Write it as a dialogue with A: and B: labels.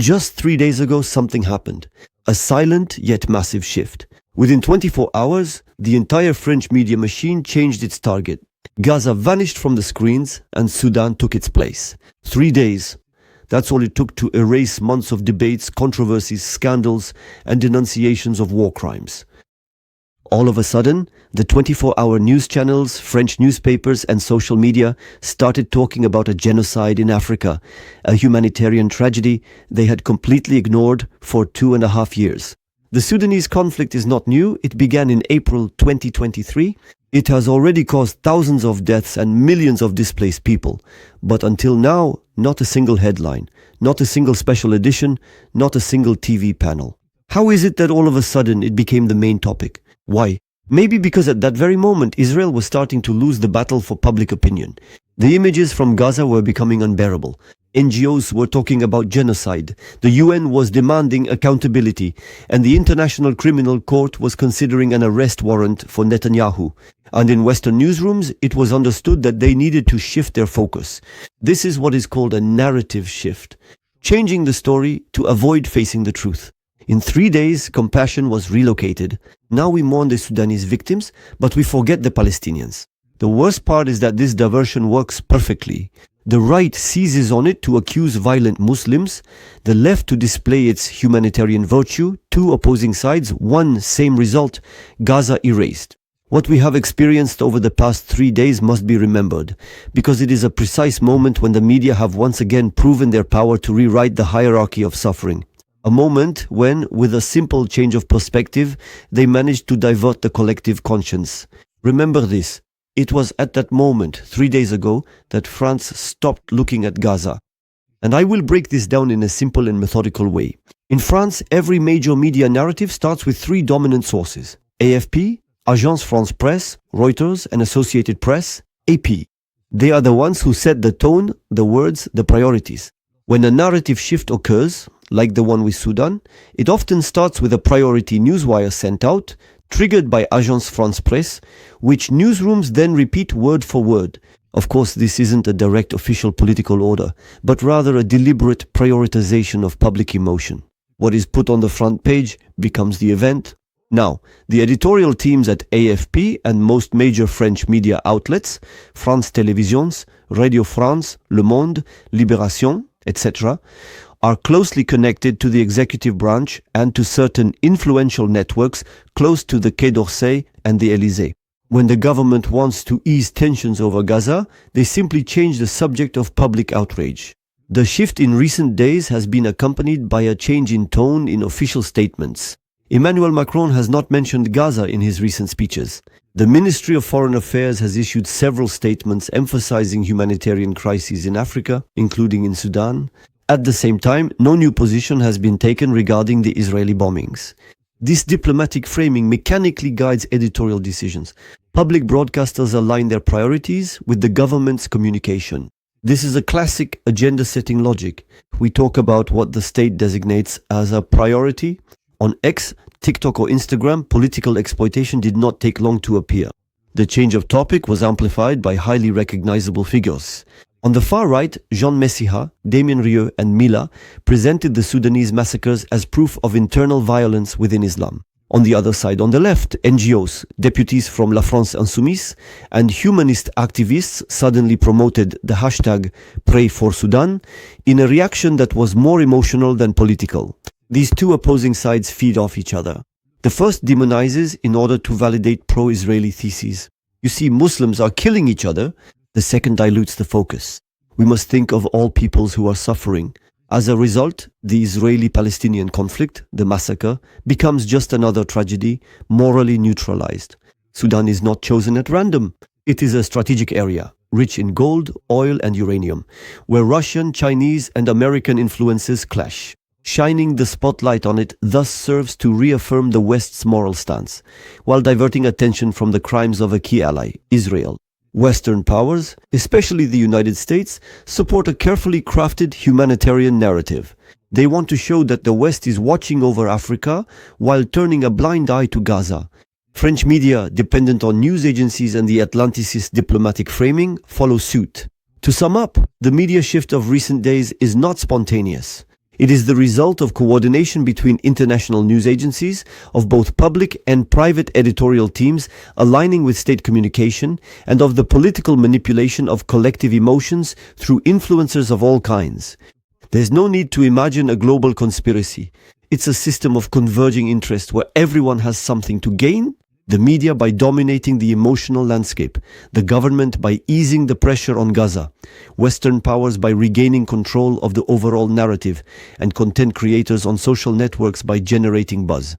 A: Just 3 days ago, something happened. A silent yet massive shift. Within 24 hours, the entire French media machine changed its target. Gaza vanished from the screens and Sudan took its place. 3 days. That's all it took to erase months of debates, controversies, scandals, and denunciations of war crimes. All of a sudden, the 24-hour news channels, French newspapers, and social media started talking about a genocide in Africa, a humanitarian tragedy they had completely ignored for 2.5 years. The Sudanese conflict is not new. It began in April 2023. It has already caused thousands of deaths and millions of displaced people. But until now, not a single headline, not a single special edition, not a single TV panel. How is it that all of a sudden it became the main topic? Why? Maybe because at that very moment Israel was starting to lose the battle for public opinion. The images from Gaza were becoming unbearable. NGOs were talking about genocide. The UN was demanding accountability, and the International Criminal Court was considering an arrest warrant for Netanyahu. And in Western newsrooms, it was understood that they needed to shift their focus. This is what is called a narrative shift, changing the story to avoid facing the truth. In 3 days, compassion was relocated. Now we mourn the Sudanese victims, but we forget the Palestinians. The worst part is that this diversion works perfectly. The right seizes on it to accuse violent Muslims, the left to display its humanitarian virtue, two opposing sides, one same result, Gaza erased. What we have experienced over the past 3 days must be remembered, because it is a precise moment when the media have once again proven their power to rewrite the hierarchy of suffering. A moment when, with a simple change of perspective, they managed to divert the collective conscience. Remember this. It was at that moment, 3 days ago, that France stopped looking at Gaza. And I will break this down in a simple and methodical way. In France, every major media narrative starts with 3 dominant sources: AFP, Agence France Presse, Reuters, and Associated Press, AP. They are the ones who set the tone, the words, the priorities. When a narrative shift occurs, like the one with Sudan, it often starts with a priority newswire sent out, triggered by Agence France Presse, which newsrooms then repeat word for word. Of course, this isn't a direct official political order, but rather a deliberate prioritization of public emotion. What is put on the front page becomes the event. Now, the editorial teams at AFP and most major French media outlets, France Télévisions, Radio France, Le Monde, Libération, etc., are closely connected to the executive branch and to certain influential networks close to the Quai d'Orsay and the Élysée. When the government wants to ease tensions over Gaza, they simply change the subject of public outrage. The shift in recent days has been accompanied by a change in tone in official statements. Emmanuel Macron has not mentioned Gaza in his recent speeches. The Ministry of Foreign Affairs has issued several statements emphasizing humanitarian crises in Africa, including in Sudan. At the same time, no new position has been taken regarding the Israeli bombings. This diplomatic framing mechanically guides editorial decisions. Public broadcasters align their priorities with the government's communication. This is a classic agenda-setting logic. We talk about what the state designates as a priority. On X, TikTok or Instagram, political exploitation did not take long to appear. The change of topic was amplified by highly recognizable figures. On the far right, Jean Messiha, Damien Rieu and Mila presented the Sudanese massacres as proof of internal violence within Islam. On the other side, on the left, NGOs, deputies from La France Insoumise, and humanist activists suddenly promoted the hashtag Pray for Sudan in a reaction that was more emotional than political. These two opposing sides feed off each other. The first demonizes in order to validate pro-Israeli theses. You see, Muslims are killing each other. The second dilutes the focus. We must think of all peoples who are suffering. As a result, the Israeli-Palestinian conflict, the massacre, becomes just another tragedy, morally neutralized. Sudan is not chosen at random. It is a strategic area, rich in gold, oil and uranium, where Russian, Chinese and American influences clash. Shining the spotlight on it thus serves to reaffirm the West's moral stance, while diverting attention from the crimes of a key ally, Israel. Western powers, especially the United States, support a carefully crafted humanitarian narrative. They want to show that the West is watching over Africa while turning a blind eye to Gaza. French media, dependent on news agencies and the Atlanticist diplomatic framing, follow suit. To sum up, the media shift of recent days is not spontaneous. It is the result of coordination between international news agencies, of both public and private editorial teams aligning with state communication, and of the political manipulation of collective emotions through influencers of all kinds. There's no need to imagine a global conspiracy. It's a system of converging interest where everyone has something to gain. The media by dominating the emotional landscape, the government by easing the pressure on Gaza, Western powers by regaining control of the overall narrative, and content creators on social networks by generating buzz.